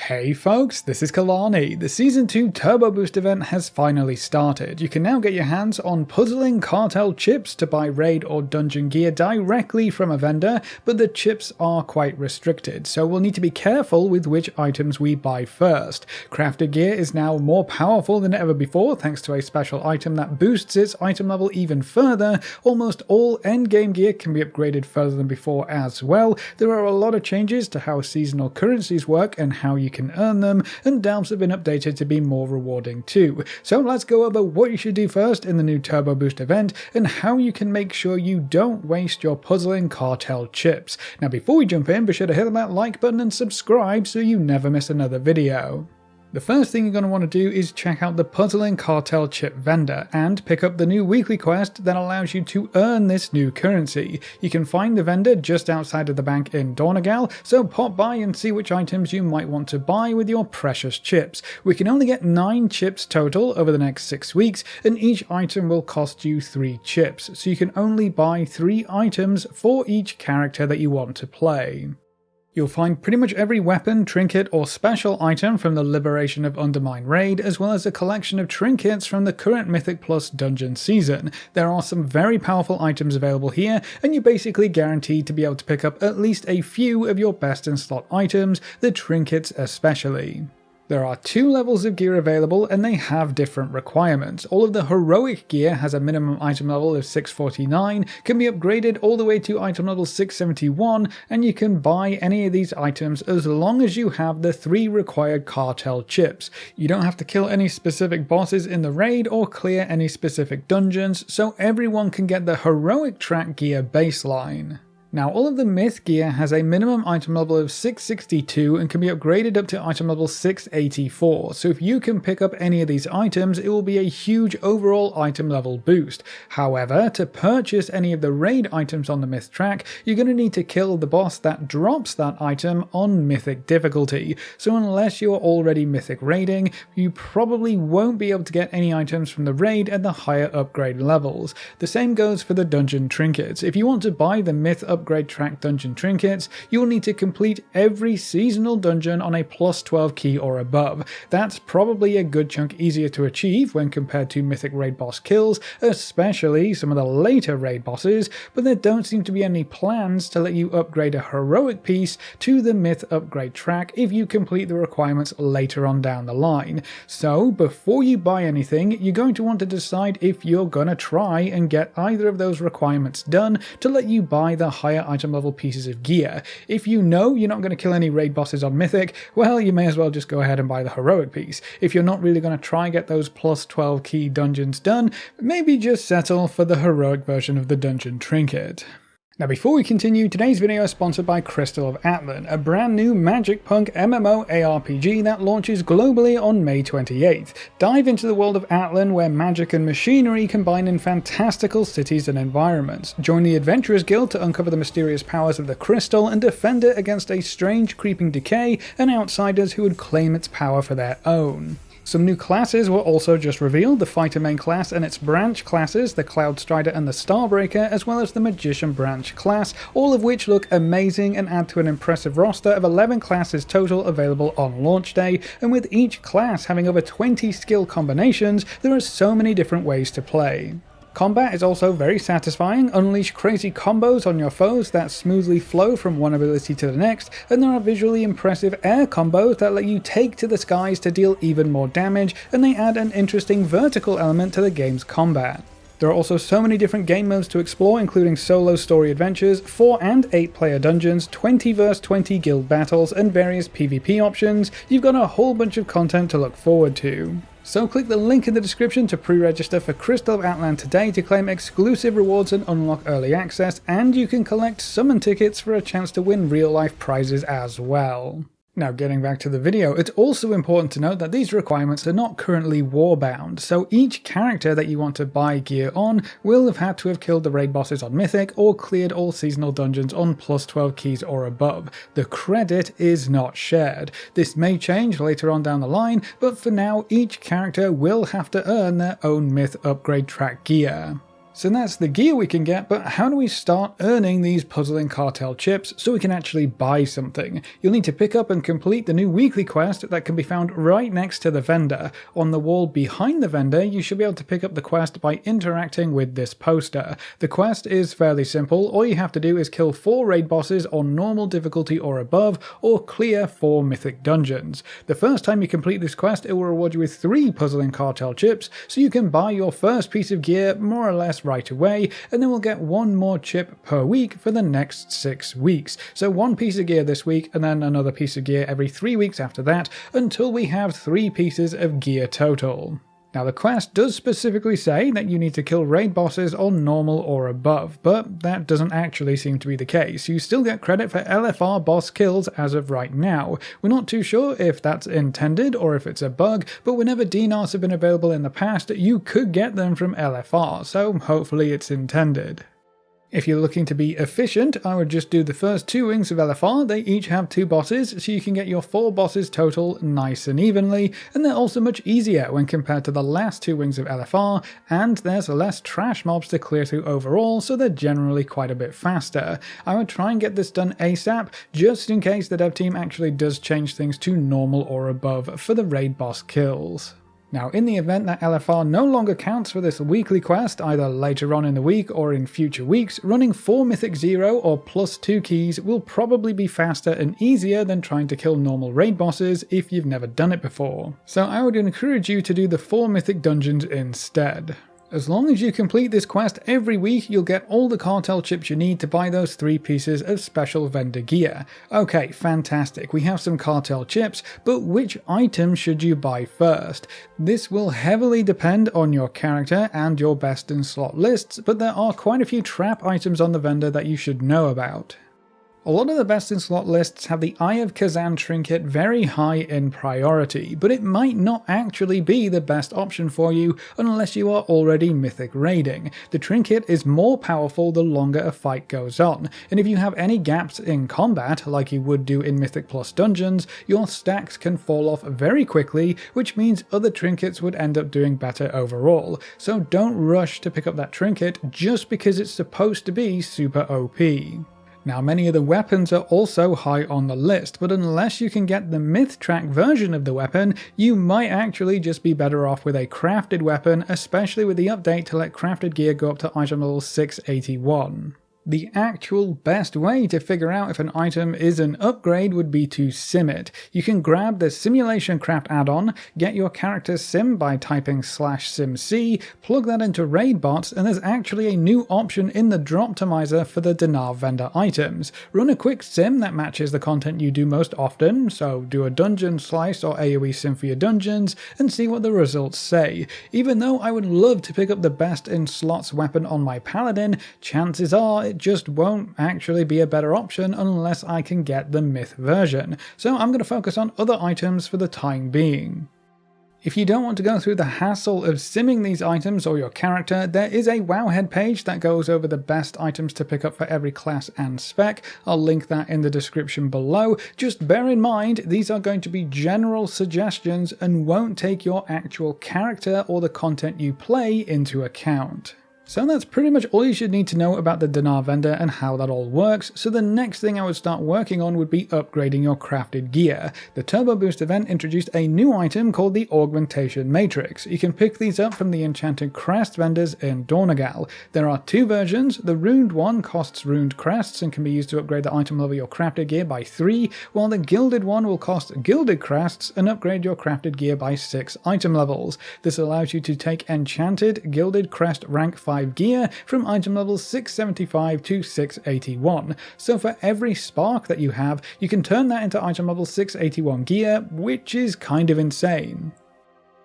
Hey folks, this is Kalani. The Season 2 Turbo Boost event has finally started. You can now get your hands on Puzzling Cartel Chips to buy raid or dungeon gear directly from a vendor, but the chips are quite restricted, so we'll need to be careful with which items we buy first. Crafted gear is now more powerful than ever before thanks to a special item that boosts its item level even further. Almost all endgame gear can be upgraded further than before as well. There are a lot of changes to how seasonal currencies work and how you can earn them, and delves have been updated to be more rewarding too. So let's go over what you should do first in the new Turbo Boost event and how you can make sure you don't waste your Puzzling Cartel Chips. Now before we jump in, be sure to hit that like button and subscribe so you never miss another video. The first thing you're going to want to do is check out the Puzzling Cartel Chip vendor and pick up the new weekly quest that allows you to earn this new currency. You can find the vendor just outside of the bank in Dornagal, so pop by and see which items you might want to buy with your precious chips. We can only get 9 chips total over the next 6 weeks, and each item will cost you 3 chips, so you can only buy 3 items for each character that you want to play. You'll find pretty much every weapon, trinket, or special item from the Liberation of Undermine raid, as well as a collection of trinkets from the current Mythic Plus dungeon season. There are some very powerful items available here, and you're basically guaranteed to be able to pick up at least a few of your best in slot items, the trinkets especially. There are 2 levels of gear available and they have different requirements. All of the heroic gear has a minimum item level of 649, can be upgraded all the way to item level 671, and you can buy any of these items as long as you have the 3 required cartel chips. You don't have to kill any specific bosses in the raid or clear any specific dungeons, so everyone can get the heroic track gear baseline. Now all of the myth gear has a minimum item level of 662 and can be upgraded up to item level 684, so if you can pick up any of these items it will be a huge overall item level boost. However, to purchase any of the raid items on the myth track, you're going to need to kill the boss that drops that item on mythic difficulty, so unless you're already mythic raiding, you probably won't be able to get any items from the raid at the higher upgrade levels. The same goes for the dungeon trinkets. If you want to buy the myth upgrade track dungeon trinkets, you will need to complete every seasonal dungeon on a plus 12 key or above. That's probably a good chunk easier to achieve when compared to mythic raid boss kills, especially some of the later raid bosses, but there don't seem to be any plans to let you upgrade a heroic piece to the myth upgrade track if you complete the requirements later on down the line. So before you buy anything, you're going to want to decide if you're gonna try and get either of those requirements done to let you buy the higher item level pieces of gear. If you know you're not going to kill any raid bosses on mythic, well you may as well just go ahead and buy the heroic piece. If you're not really going to try and get those plus 12 key dungeons done, maybe just settle for the heroic version of the dungeon trinket. Now before we continue, today's video is sponsored by Crystal of Atlan, a brand new Magic Punk MMO ARPG that launches globally on May 28th. Dive into the world of Atlan where magic and machinery combine in fantastical cities and environments. Join the Adventurers Guild to uncover the mysterious powers of the crystal and defend it against a strange creeping decay and outsiders who would claim its power for their own. Some new classes were also just revealed, the Fighter main class and its branch classes, the Cloud Strider and the Starbreaker, as well as the Magician branch class, all of which look amazing and add to an impressive roster of 11 classes total available on launch day, and with each class having over 20 skill combinations, there are so many different ways to play. Combat is also very satisfying. Unleash crazy combos on your foes that smoothly flow from one ability to the next, and there are visually impressive air combos that let you take to the skies to deal even more damage, and they add an interesting vertical element to the game's combat. There are also so many different game modes to explore, including solo story adventures, 4 and 8 player dungeons, 20 vs 20 guild battles, and various PvP options. You've got a whole bunch of content to look forward to. So click the link in the description to pre-register for Crystal of Atlan today to claim exclusive rewards and unlock early access, and you can collect summon tickets for a chance to win real-life prizes as well. Now getting back to the video, it's also important to note that these requirements are not currently warbound, so each character that you want to buy gear on will have had to have killed the raid bosses on Mythic or cleared all seasonal dungeons on plus 12 keys or above. The credit is not shared. This may change later on down the line, but for now each character will have to earn their own myth upgrade track gear. So that's the gear we can get, but how do we start earning these Puzzling Cartel chips so we can actually buy something? You'll need to pick up and complete the new weekly quest that can be found right next to the vendor. On the wall behind the vendor, you should be able to pick up the quest by interacting with this poster. The quest is fairly simple. All you have to do is kill 4 raid bosses on normal difficulty or above, or clear 4 mythic dungeons. The first time you complete this quest, it will reward you with 3 Puzzling Cartel chips, so you can buy your first piece of gear more or less right away, and then we'll get 1 more chip per week for the next 6 weeks. So 1 piece of gear this week, and then another piece of gear every 3 weeks after that, until we have 3 pieces of gear total. Now the quest does specifically say that you need to kill raid bosses on normal or above, but that doesn't actually seem to be the case. You still get credit for LFR boss kills as of right now. We're not too sure if that's intended or if it's a bug, but whenever dinars have been available in the past, you could get them from LFR, so hopefully it's intended. If you're looking to be efficient, I would just do the first 2 wings of LFR. They each have 2 bosses, so you can get your 4 bosses total nice and evenly, and they're also much easier when compared to the last 2 wings of LFR, and there's less trash mobs to clear through overall, so they're generally quite a bit faster. I would try and get this done ASAP, just in case the dev team actually does change things to normal or above for the raid boss kills. Now, in the event that LFR no longer counts for this weekly quest, either later on in the week or in future weeks, running 4 Mythic 0 or +2 keys will probably be faster and easier than trying to kill normal raid bosses if you've never done it before. So I would encourage you to do the 4 Mythic dungeons instead. As long as you complete this quest every week, you'll get all the cartel chips you need to buy those 3 pieces of special vendor gear. Okay, fantastic, we have some cartel chips, but which item should you buy first? This will heavily depend on your character and your best in slot lists, but there are quite a few trap items on the vendor that you should know about. A lot of the best in slot lists have the Eye of Kazan trinket very high in priority, but it might not actually be the best option for you unless you are already mythic raiding. The trinket is more powerful the longer a fight goes on, and if you have any gaps in combat, like you would do in Mythic Plus dungeons, your stacks can fall off very quickly, which means other trinkets would end up doing better overall. So don't rush to pick up that trinket just because it's supposed to be super OP. Now, many of the weapons are also high on the list, but unless you can get the myth track version of the weapon, you might actually just be better off with a crafted weapon, especially with the update to let crafted gear go up to item level 681. The actual best way to figure out if an item is an upgrade would be to sim it. You can grab the Simulation Craft add-on, get your character sim by typing /simc, plug that into raid bots, and there's actually a new option in the Droptomizer for the dinar vendor items. Run a quick sim that matches the content you do most often, so do a dungeon slice or AoE sim for your dungeons, and see what the results say. Even though I would love to pick up the best in slots weapon on my paladin, chances are it just won't actually be a better option unless I can get the myth version, so I'm going to focus on other items for the time being. If you don't want to go through the hassle of simming these items or your character, there is a Wowhead page that goes over the best items to pick up for every class and spec. I'll link that in the description below. Just bear in mind, these are going to be general suggestions and won't take your actual character or the content you play into account. So that's pretty much all you should need to know about the dinar vendor and how that all works, so the next thing I would start working on would be upgrading your crafted gear. The Turbo Boost event introduced a new item called the Augmentation Matrix. You can pick these up from the enchanted crest vendors in Dornagal. There are 2 versions. The runed one costs runed crests and can be used to upgrade the item level of your crafted gear by 3, while the gilded one will cost gilded crests and upgrade your crafted gear by 6 item levels. This allows you to take enchanted gilded crest rank 5 gear from item level 675 to 681. So for every spark that you have, you can turn that into item level 681 gear, which is kind of insane.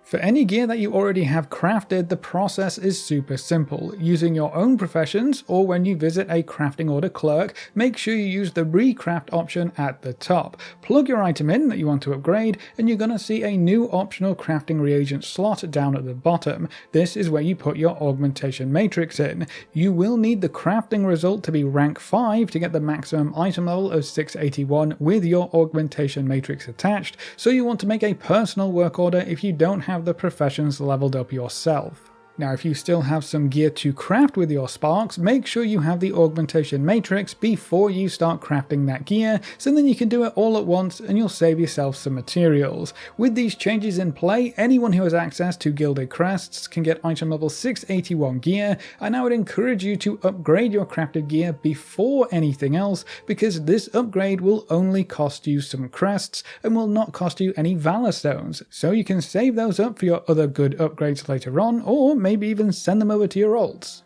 For any gear that you already have crafted, the process is super simple. Using your own professions, or when you visit a crafting order clerk, make sure you use the recraft option at the top. Plug your item in that you want to upgrade, and you're going to see a new optional crafting reagent slot down at the bottom. This is where you put your augmentation matrix in. You will need the crafting result to be rank 5 to get the maximum item level of 681 with your augmentation matrix attached, so you want to make a personal work order if you don't have the professions leveled up yourself. Now, if you still have some gear to craft with your sparks, make sure you have the augmentation matrix before you start crafting that gear, so then you can do it all at once and you'll save yourself some materials. With these changes in play, anyone who has access to gilded crests can get item level 681 gear, and I would encourage you to upgrade your crafted gear before anything else, because this upgrade will only cost you some crests and will not cost you any Valorstones, so you can save those up for your other good upgrades later on, or maybe even send them over to your alts.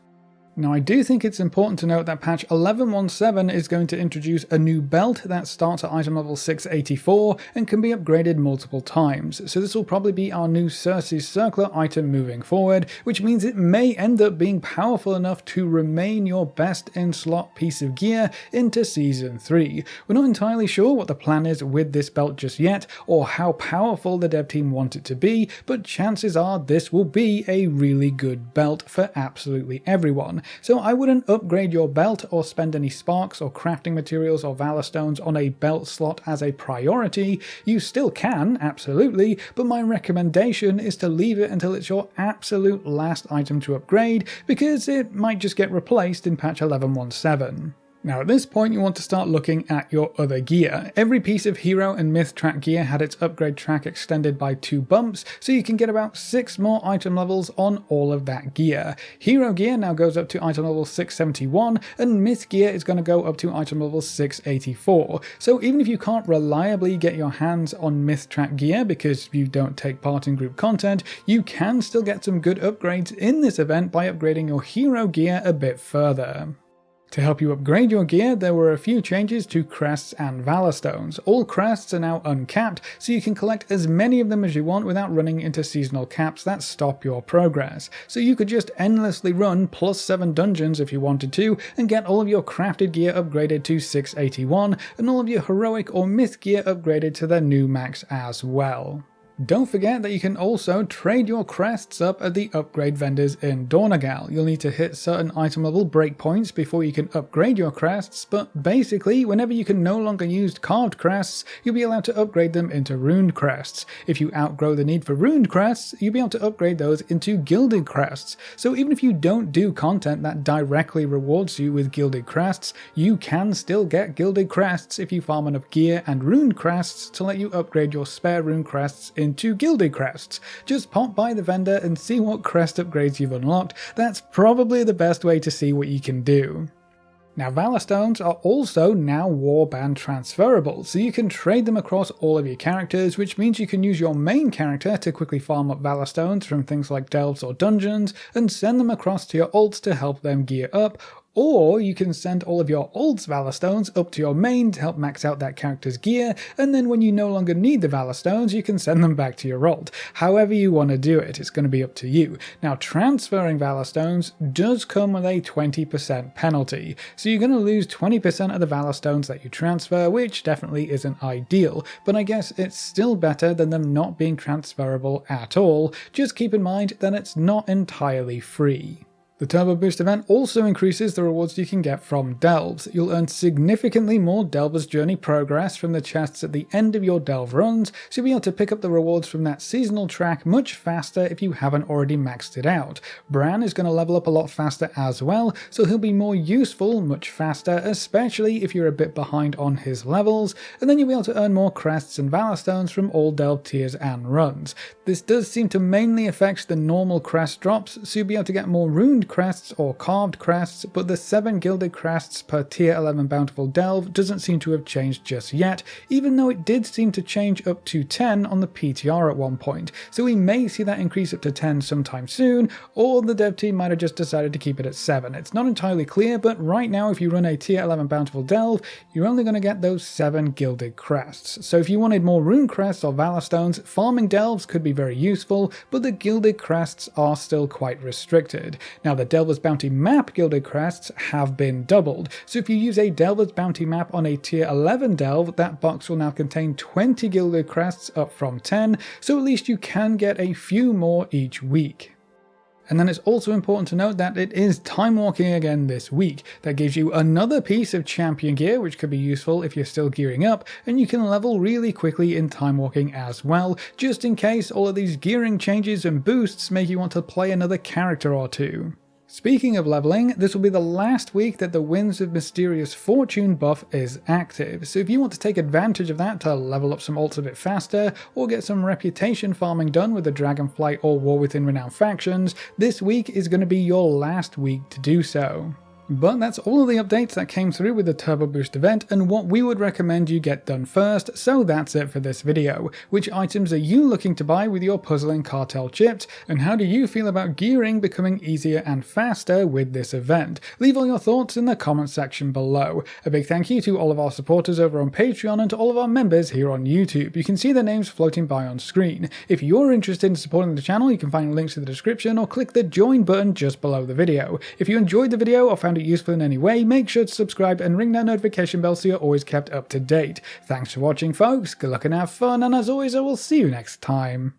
Now, I do think it's important to note that patch 11.17 is going to introduce a new belt that starts at item level 684 and can be upgraded multiple times, so this will probably be our new Circe's Circler item moving forward, which means it may end up being powerful enough to remain your best in slot piece of gear into Season 3. We're not entirely sure what the plan is with this belt just yet, or how powerful the dev team want it to be, but chances are this will be a really good belt for absolutely everyone. So I wouldn't upgrade your belt or spend any sparks or crafting materials or Valorstones on a belt slot as a priority. You still can, absolutely, but my recommendation is to leave it until it's your absolute last item to upgrade, because it might just get replaced in patch 11.17. Now at this point you want to start looking at your other gear. Every piece of hero and myth track gear had its upgrade track extended by 2 bumps, so you can get about 6 more item levels on all of that gear. Hero gear now goes up to item level 671, and myth gear is going to go up to item level 684. So even if you can't reliably get your hands on myth track gear because you don't take part in group content, you can still get some good upgrades in this event by upgrading your hero gear a bit further. To help you upgrade your gear, there were a few changes to crests and Valorstones. All crests are now uncapped, so you can collect as many of them as you want without running into seasonal caps that stop your progress. So you could just endlessly run +7 dungeons if you wanted to, and get all of your crafted gear upgraded to 681, and all of your heroic or myth gear upgraded to their new max as well. Don't forget that you can also trade your crests up at the upgrade vendors in Dornagal. You'll need to hit certain item level breakpoints before you can upgrade your crests, but basically whenever you can no longer use carved crests, you'll be allowed to upgrade them into runed crests. If you outgrow the need for runed crests, you'll be able to upgrade those into gilded crests. So even if you don't do content that directly rewards you with gilded crests, you can still get gilded crests if you farm enough gear and runed crests to let you upgrade your spare runed crests into gilded crests. Just pop by the vendor and see what crest upgrades you've unlocked. That's probably the best way to see what you can do. Now Valorstones are also now warband transferable, so you can trade them across all of your characters, which means you can use your main character to quickly farm up Valorstones from things like delves or dungeons, and send them across to your alts to help them gear up, or you can send all of your alts Valorstones up to your main to help max out that character's gear, and then when you no longer need the Valorstones, you can send them back to your alt. However you want to do it, it's going to be up to you. Now transferring Valorstones does come with a 20% penalty, so you're going to lose 20% of the Valorstones that you transfer, which definitely isn't ideal, but I guess it's still better than them not being transferable at all. Just keep in mind that it's not entirely free. The Turbo Boost event also increases the rewards you can get from delves. You'll earn significantly more Delver's Journey progress from the chests at the end of your delve runs, so you'll be able to pick up the rewards from that seasonal track much faster if you haven't already maxed it out. Bran is going to level up a lot faster as well, so he'll be more useful much faster, especially if you're a bit behind on his levels, and then you'll be able to earn more crests and Valorstones from all delve tiers and runs. This does seem to mainly affect the normal crest drops, so you'll be able to get more runed crests or carved crests, but the 7 gilded crests per tier 11 bountiful delve doesn't seem to have changed just yet, even though it did seem to change up to 10 on the PTR at one point, so we may see that increase up to 10 sometime soon, or the dev team might have just decided to keep it at 7. It's not entirely clear, but right now if you run a tier 11 bountiful delve, you're only going to get those 7 gilded crests. So if you wanted more rune crests or Valorstones, farming delves could be very useful, but the gilded crests are still quite restricted. Now the Delver's Bounty map gilded crests have been doubled, so if you use a Delver's Bounty map on a tier 11 delve, that box will now contain 20 gilded crests up from 10, so at least you can get a few more each week. And then it's also important to note that it is Timewalking again this week. That gives you another piece of champion gear, which could be useful if you're still gearing up, and you can level really quickly in Timewalking as well, just in case all of these gearing changes and boosts make you want to play another character or two. Speaking of leveling, this will be the last week that the Winds of Mysterious Fortune buff is active, so if you want to take advantage of that to level up some alts a bit faster, or get some reputation farming done with the Dragonflight or War Within Renown factions, this week is going to be your last week to do so. But that's all of the updates that came through with the Turbo Boost event and what we would recommend you get done first, so that's it for this video. Which items are you looking to buy with your Puzzling Cartel Chips, and how do you feel about gearing becoming easier and faster with this event? Leave all your thoughts in the comment section below. A big thank you to all of our supporters over on Patreon and to all of our members here on YouTube. You can see their names floating by on screen. If you're interested in supporting the channel, you can find links in the description or click the join button just below the video. If you enjoyed the video or found it useful in any way, make sure to subscribe and ring that notification bell so you're always kept up to date. Thanks for watching, folks, good luck and have fun, and as always I will see you next time.